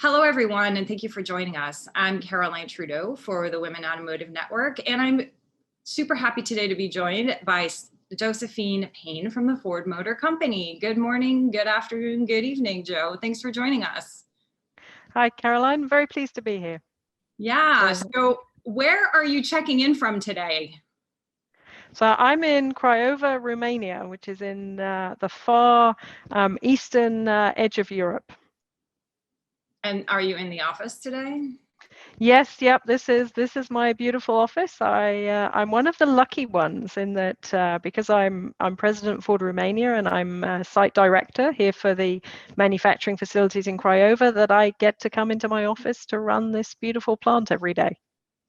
Hello, everyone, and thank you for joining us. I'm Caroline Trudeau for the Women Automotive Network, and I'm super happy today to be joined by Josephine Payne from the Ford Motor Company. Good morning, good afternoon, good evening, Joe. Thanks for joining us. Hi, Caroline. Very pleased to be here. Yeah, so where are you checking in from today? So I'm in Craiova, Romania, which is in the far eastern edge of Europe. And are you in the office today? Yes, yep. This is my beautiful office. I'm one of the lucky ones in that because I'm president of Ford Romania and I'm site director here for the manufacturing facilities in Craiova, that I get to come into my office to run this beautiful plant every day.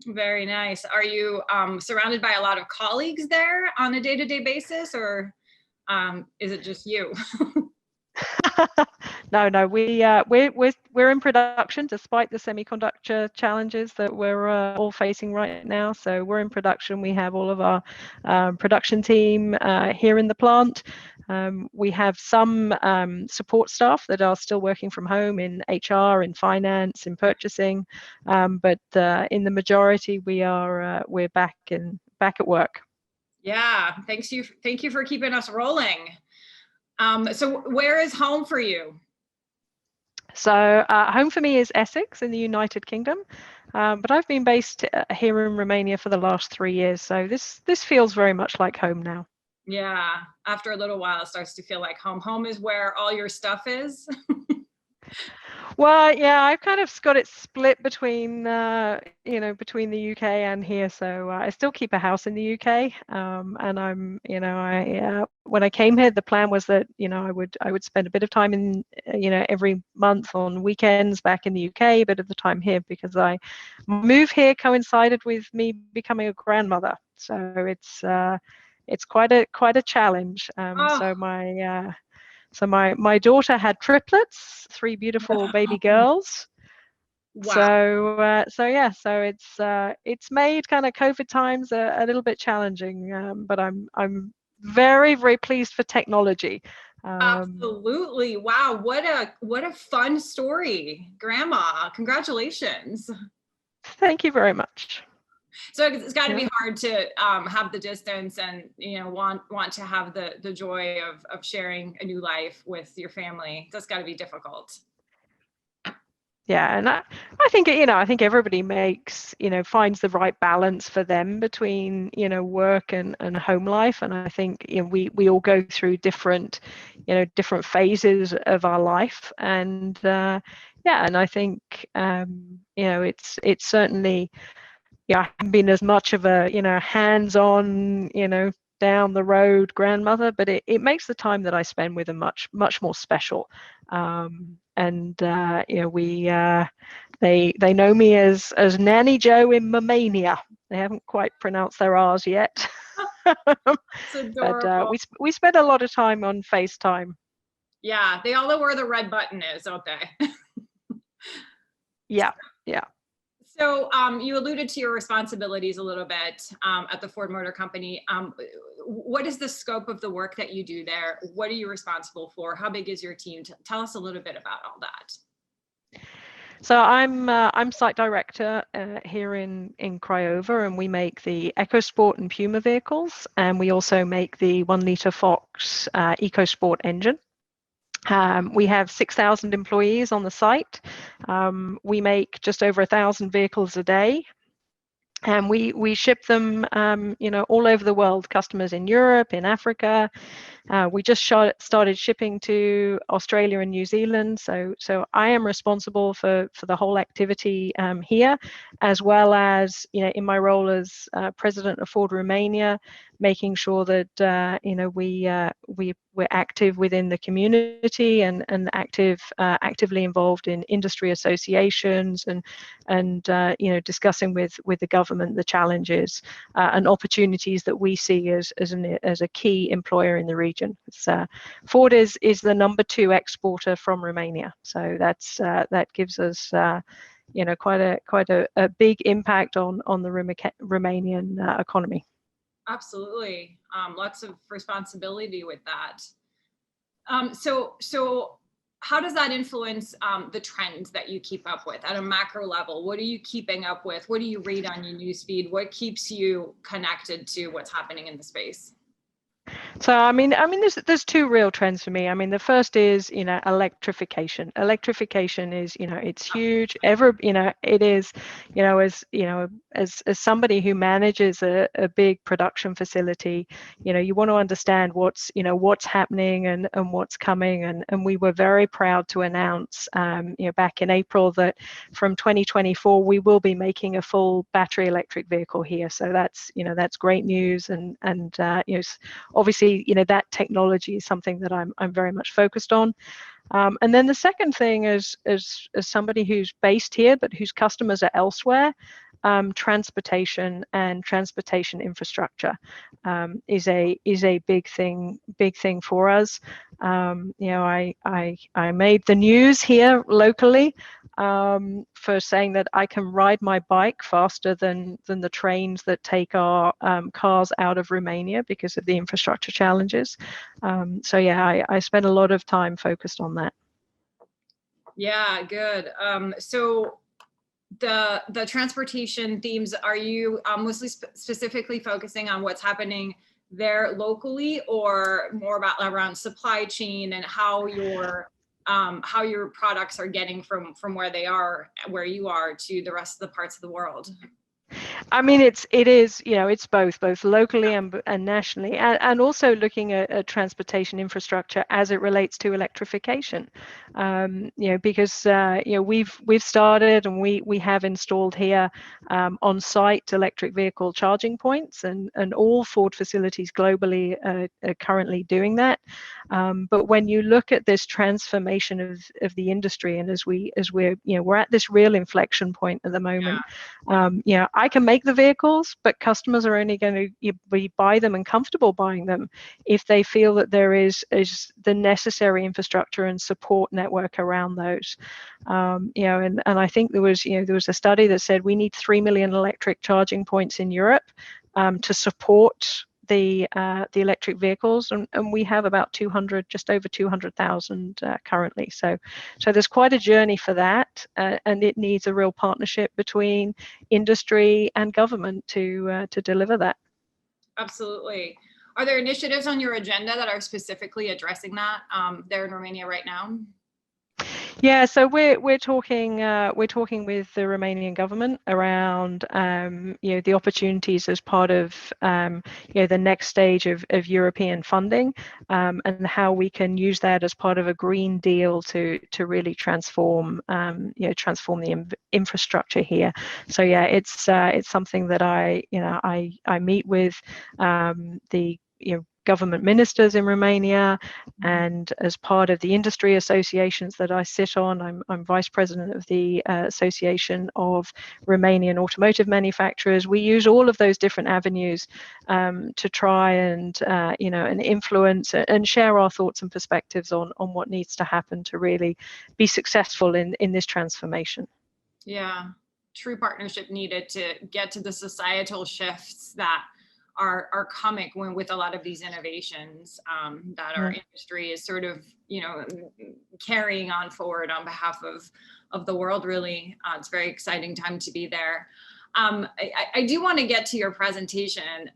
Very nice. Are you surrounded by a lot of colleagues there on a day-to-day basis, or is it just you? No, we're in production despite the semiconductor challenges that we're all facing right now. So we're in production. We have all of our production team here in the plant. We have some support staff that are still working from home in HR, in finance, in purchasing, but in the majority we're back at work. Yeah, thank you for keeping us rolling. So where is home for you? So home for me is Essex in the United Kingdom, but I've been based here in Romania for the last 3 years. So this feels very much like home now. Yeah, after a little while, it starts to feel like home. Home is where all your stuff is. Well, yeah, I've kind of got it split between between the UK and here. So I still keep a house in the UK, and when I came here, the plan was that I would spend a bit of time in every month on weekends back in the UK, a bit of the time here because my move here coincided with me becoming a grandmother. So it's quite a challenge. So my daughter had triplets, 3 beautiful baby girls. Wow. So it's made kind of COVID times a little bit challenging, but I'm very, very pleased for technology. Absolutely. Wow, what a fun story, Grandma. Congratulations. Thank you very much. So it's got to be hard to have the distance and want to have the joy of sharing a new life with your family. That's got to be difficult. Yeah, and I think I think everybody finds the right balance for them between work and home life, and I think we all go through different phases of our life, and and I think it's certainly I haven't been as much of a hands-on down the road grandmother, but it makes the time that I spend with them much more special. And they know me as Nanny Joe in Romania. They haven't quite pronounced their R's yet. It's adorable. But we spend a lot of time on FaceTime. Yeah, they all know where the red button is, don't they? Yeah. So you alluded to your responsibilities a little bit at the Ford Motor Company. What is the scope of the work that you do there? What are you responsible for? How big is your team? Tell us a little bit about all that. So I'm site director here in Craiova, and we make the EcoSport and Puma vehicles, and we also make the 1-liter Fox EcoSport engine. We have 6,000 employees on the site. We make just over 1,000 vehicles a day. And we ship them, all over the world, customers in Europe, in Africa. We just started shipping to Australia and New Zealand. So I am responsible for the whole activity here, as well as, in my role as president of Ford Romania, making sure that, we're active within the community and actively involved in industry associations and discussing with the government the challenges and opportunities that we see as a key employer in the region. Ford is the number 2 exporter from Romania, so that gives us quite a big impact on the Romanian economy. Absolutely. Lots of responsibility with that. So how does that influence the trends that you keep up with at a macro level? What are you keeping up with? What do you read on your newsfeed? What keeps you connected to what's happening in the space? So there's two real trends for me. I mean, the first is, electrification. Electrification is, it's huge. It is, as somebody who manages a big production facility, you want to understand what's happening and what's coming. And we were very proud to announce, back in April that from 2024 we will be making a full battery electric vehicle here. So that's great news. And obviously, that technology is something that I'm very much focused on. And then the second thing is, as somebody who's based here but whose customers are elsewhere, transportation and transportation infrastructure is a big thing for us. I made the news here locally for saying that I can ride my bike faster than the trains that take our cars out of Romania because of the infrastructure challenges. So yeah, I spent a lot of time focused on that. Yeah, good. So the transportation themes, are you mostly specifically focusing on what's happening there locally, or more about around supply chain and how your products are getting from where you are to the rest of the parts of the world? I mean, it's both locally and nationally, and also looking at transportation infrastructure as it relates to electrification. Because we've started and we have installed here on-site electric vehicle charging points, and all Ford facilities globally are currently doing that. But when you look at this transformation of the industry, and we're at this real inflection point at the moment. I can make the vehicles, but customers are only going to buy them and comfortable buying them if they feel that there is the necessary infrastructure and support network around those. And I think there was a study that said we need 3 million electric charging points in Europe to support the electric vehicles, and we have about 200, just over 200,000 currently. So there's quite a journey for that, and it needs a real partnership between industry and government to deliver that. Absolutely. Are there initiatives on your agenda that are specifically addressing that there in Romania right now? Yeah, so we're talking with the Romanian government around the opportunities as part of the next stage of European funding, and how we can use that as part of a Green Deal to really transform the infrastructure here. So yeah, it's something that I meet with the government ministers in Romania, and as part of the industry associations that I sit on, I'm vice president of the Association of Romanian Automotive Manufacturers. We use all of those different avenues to try and influence and share our thoughts and perspectives on what needs to happen to really be successful in this transformation. Yeah, true partnership needed to get to the societal shifts that are coming with a lot of these innovations that our industry is sort of carrying on forward on behalf of the world. Really, it's a very exciting time to be there. I do want to get to your presentation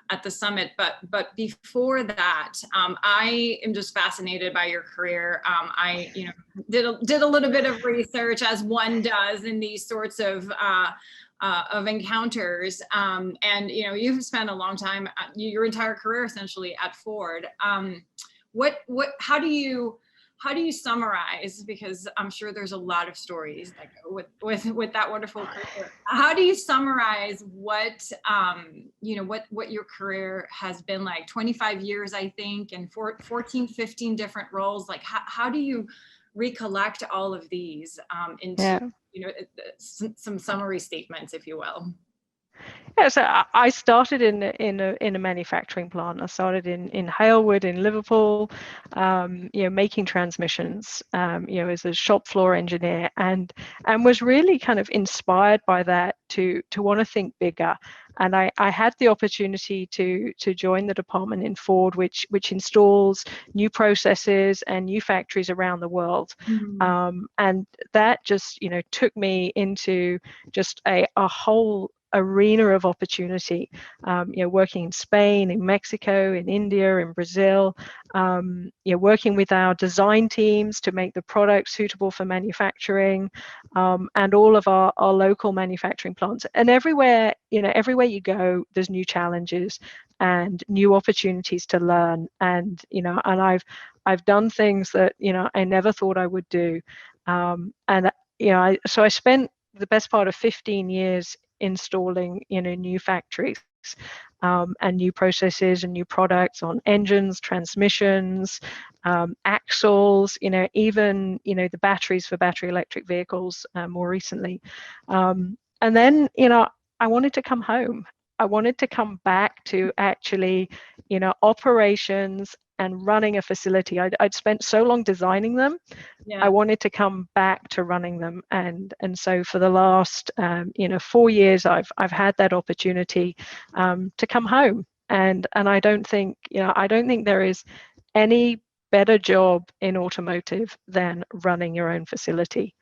at the summit, but before that, I am just fascinated by your career. I did a little bit of research, as one does in these sorts of encounters, and you've spent a long time, your entire career essentially at Ford. How do you summarize, because I'm sure there's a lot of stories that go with that wonderful career. How do you summarize what your career has been like? 25 years, I think, and 14, 15 different roles. Like, how do you recollect all of these into some summary statements, if you will? Yeah, so I started in a manufacturing plant. I started in Halewood in Liverpool, making transmissions, as a shop floor engineer, and was really kind of inspired by that to want to think bigger. And I had the opportunity to join the department in Ford, which installs new processes and new factories around the world. And that just took me into just a whole arena of opportunity, working in Spain, in Mexico, in India, in Brazil, working with our design teams to make the product suitable for manufacturing, and all of our local manufacturing plants. And everywhere you go, there's new challenges and new opportunities to learn. And I've done things that I never thought I would do. So I spent the best part of 15 years installing new factories, and new processes and new products on engines, transmissions, axles, even the batteries for battery electric vehicles, more recently. And then I wanted to come home. I wanted to come back to actually operations and running a facility. I'd spent so long designing them. Yeah. I wanted to come back to running them, and so for the last 4 years, I've had that opportunity to come home, and I don't think there is any better job in automotive than running your own facility.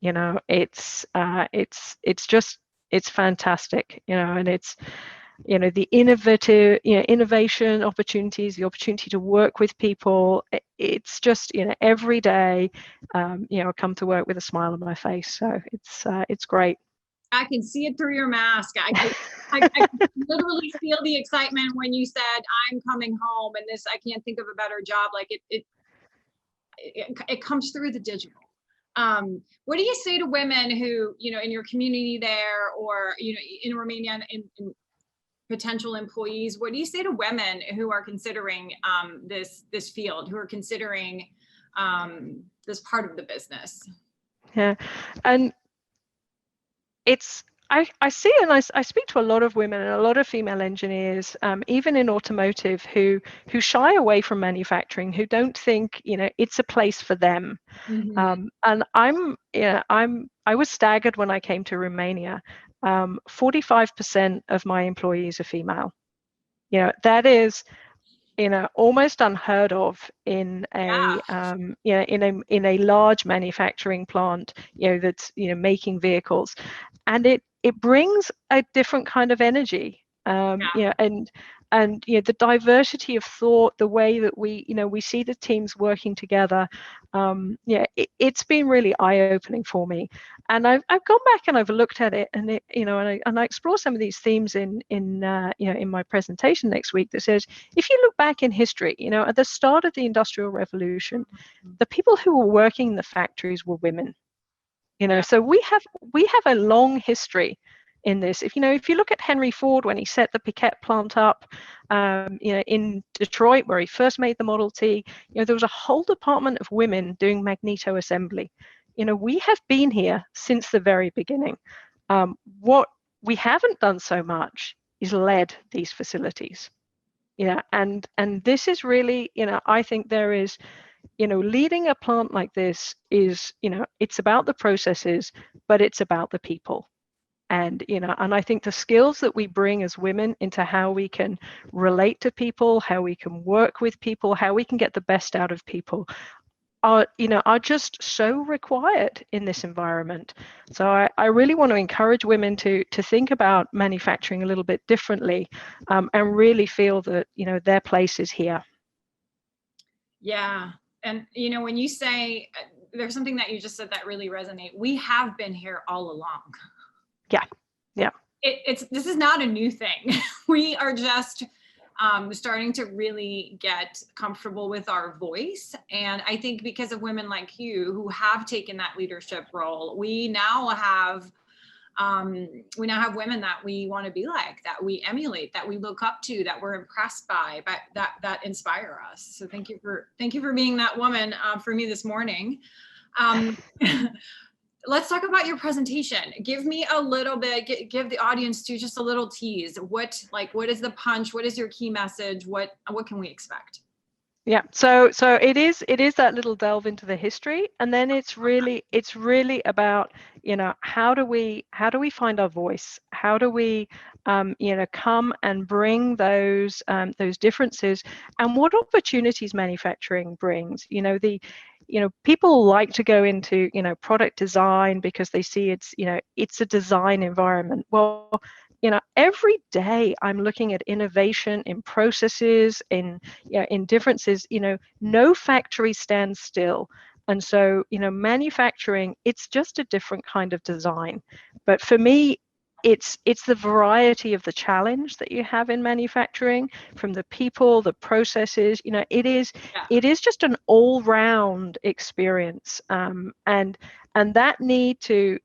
It's fantastic, and it's the innovation opportunities, the opportunity to work with people. It's just every day, I come to work with a smile on my face. So it's great. I can see it through your mask. I literally feel the excitement when you said, I'm coming home, and this, I can't think of a better job. Like it comes through the digital. What do you say to women who, in your community there, or, in Romania, in potential employees? What do you say to women who are considering this field, who are considering this part of the business? Yeah, and I see, and I speak to a lot of women and a lot of female engineers, even in automotive, who shy away from manufacturing, who don't think it's a place for them. And I was staggered when I came to Romania. 45% of my employees are female. That is almost unheard of in a in a large manufacturing plant that's making vehicles, and it brings a different kind of energy, and the diversity of thought, the way that we see the teams working together. It's been really eye-opening for me, and I've gone back and I've looked at it, and I explore some of these themes in my presentation next week, that says, if you look back in history, at the start of the Industrial Revolution, the people who were working in the factories were women. So we have a long history in this. If you look at Henry Ford, when he set the Piquette plant up, in Detroit, where he first made the Model T, there was a whole department of women doing magneto assembly. We have been here since the very beginning. What we haven't done so much is led these facilities. And this is really, I think there is, leading a plant like this is, it's about the processes, but it's about the people. And I think the skills that we bring as women into how we can relate to people, how we can work with people, how we can get the best out of people are just so required in this environment. So I really want to encourage women to think about manufacturing a little bit differently, and really feel that their place is here. Yeah. And when you say, there's something that you just said that really resonate. We have been here all along. Yeah. This is not a new thing. We are just starting to really get comfortable with our voice. And I think because of women like you who have taken that leadership role, we now have women that we want to be like, that we emulate, that we look up to, that we're impressed by, but that inspire us. So thank you for being that woman for me this morning. let's talk about your presentation. Give me a little bit, give the audience too, just a little tease. What is the punch? What is your key message? What can we expect? Yeah, so it is that little delve into the history, and then it's really about, how do we find our voice? How do we come and bring those differences, and what opportunities manufacturing brings? People like to go into product design because they see it's a design environment. Well, every day I'm looking at innovation in processes, in differences. No factory stands still. And so, manufacturing, it's just a different kind of design. But for me, it's the variety of the challenge that you have in manufacturing, from the people, the processes. It is just an all-round experience, and that need to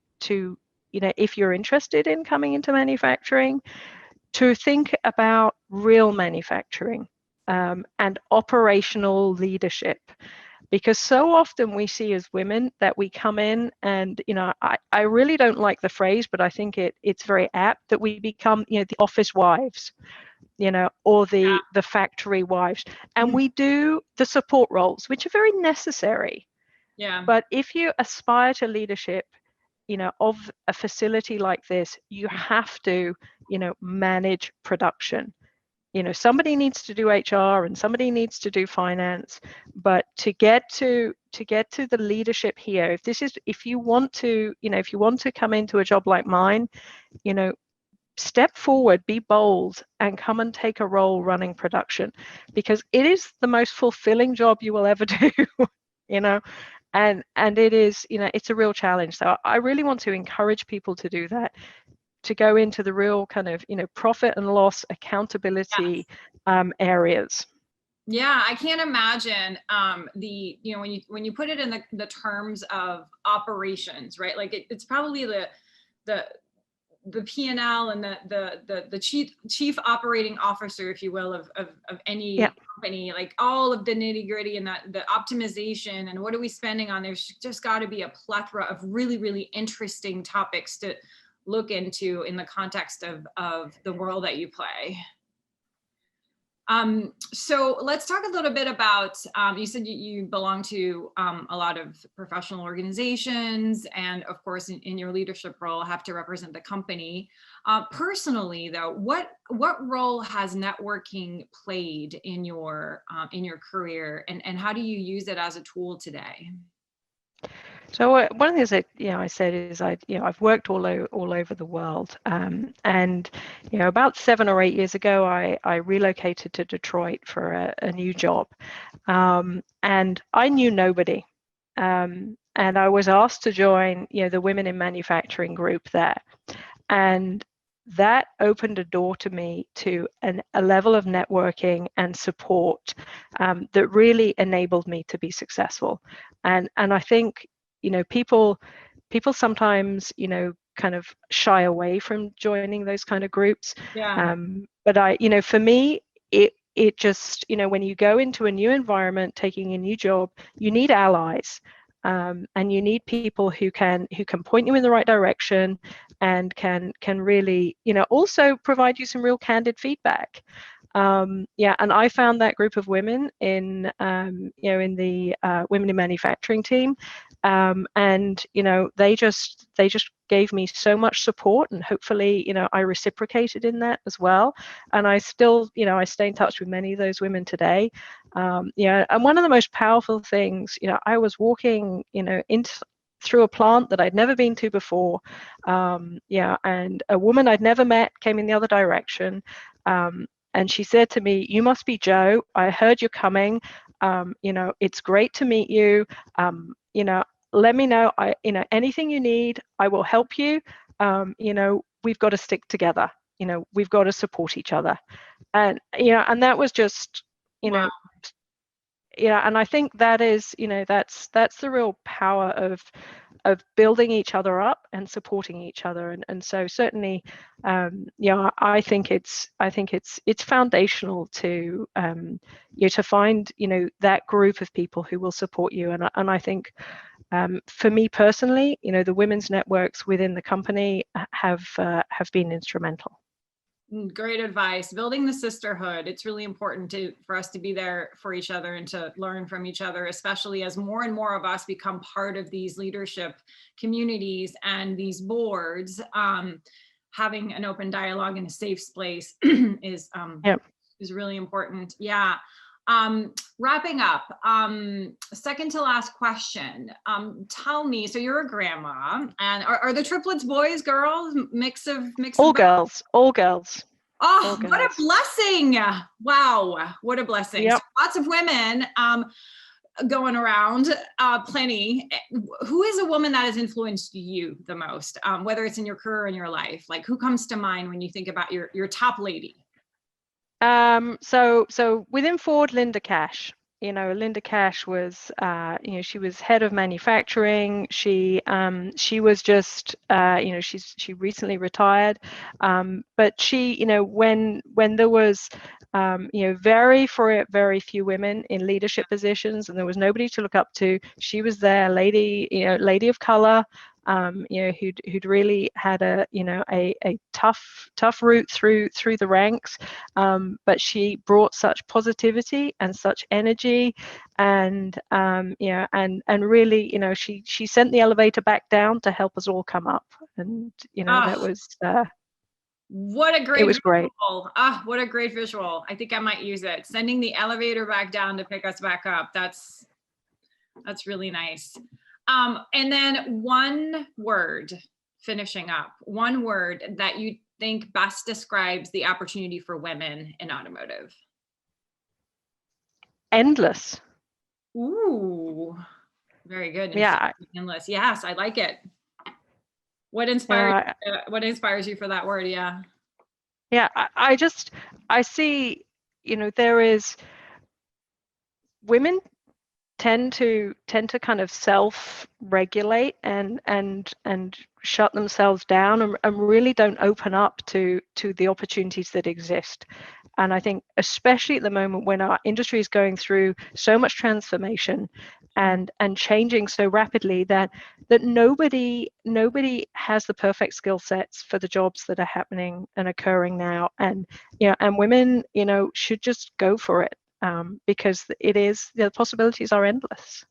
if you're interested in coming into manufacturing, to think about real manufacturing, and operational leadership. Because so often we see as women that we come in and, I really don't like the phrase, but I think it's very apt, that we become, the office wives, or the factory wives. And we do the support roles, which are very necessary. Yeah. But if you aspire to leadership, of a facility like this, you have to, manage production. Somebody needs to do HR and somebody needs to do finance, but to get to the leadership here, if you want to come into a job like mine, step forward, be bold, and come and take a role running production, because it is the most fulfilling job you will ever do. And it is, it's a real challenge. So I really want to encourage people to do that, to go into the real kind of, profit and loss accountability areas. Yeah, I can't imagine when you put it in the terms of operations, right? Like it's probably the P&L and the chief operating officer, if you will, of any company, like all of the nitty gritty and the optimization and what are we spending on. There's just got to be a plethora of really, really interesting topics to look into in the context of the world that you play. So let's talk a little bit about, you said you belong to a lot of professional organizations, and of course in your leadership role have to represent the company. Personally though, what role has networking played in your career, and how do you use it as a tool today? So one of the things that I said is I've worked all over the world, and about 7 or 8 years ago I relocated to Detroit for a new job, and I knew nobody, and I was asked to join the Women in Manufacturing group there, and that opened a door to me to a level of networking and support that really enabled me to be successful. And I think people sometimes kind of shy away from joining those kind of groups. But for me, it just, when you go into a new environment, taking a new job, you need allies, and you need people who can point you in the right direction, and can really also provide you some real candid feedback. And I found that group of women in in the Women in Manufacturing team, and they just gave me so much support, and hopefully I reciprocated in that as well. And I still I stay in touch with many of those women today. And one of the most powerful things, I was walking through a plant that I'd never been to before, and a woman I'd never met came in the other direction, and she said to me, "You must be Jo. I heard you're coming. It's great to meet you. Let me know. Anything you need, I will help you. We've got to stick together. We've got to support each other." And and that was just, Wow. And I think that is, that's the real power building each other up and supporting each other. And so certainly, I think it's foundational to to find that group of people who will support you. And I think for me personally, the women's networks within the company have been instrumental. Great advice. Building the sisterhood. It's really important for us to be there for each other and to learn from each other, especially as more and more of us become part of these leadership communities and these boards. Having an open dialogue in a safe space is really important. Yeah. Wrapping up, second to last question. Tell me, so you're a grandma, and are the triplets boys, girls, mix of all girls? Oh, all what a blessing. Wow, what a blessing. Yep. So lots of women going around, plenty. Who is a woman that has influenced you the most, whether it's in your career or in your life? Like, who comes to mind when you think about your top lady? So within Ford, Linda Cash. Linda Cash was, she was head of manufacturing. She was just, she recently retired. But she, when there was, very few women in leadership positions, and there was nobody to look up to, she was there, lady of color. Who'd really had a tough route through the ranks, but she brought such positivity and such energy, and really, she sent the elevator back down to help us all come up, and that was what a great it was great. What a great visual. I think I might use it. Sending the elevator back down to pick us back up. That's really nice. And then one word, finishing up, one word that you think best describes the opportunity for women in automotive. Endless. Ooh, very good. Yeah. Endless. Yes, I like it. What inspires you for that word? Yeah. Yeah, I see, there is, women tend to kind of self-regulate and shut themselves down, and really don't open up to the opportunities that exist. And I think especially at the moment when our industry is going through so much transformation and changing so rapidly, that nobody has the perfect skill sets for the jobs that are happening and occurring now. And and women should just go for it. Because the possibilities are endless.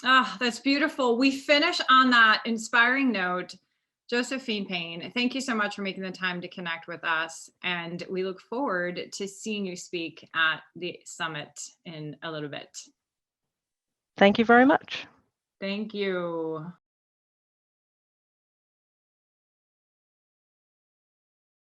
Ah, that's beautiful. We finish on that inspiring note. Josephine Payne, thank you so much for making the time to connect with us. And we look forward to seeing you speak at the summit in a little bit. Thank you very much. Thank you.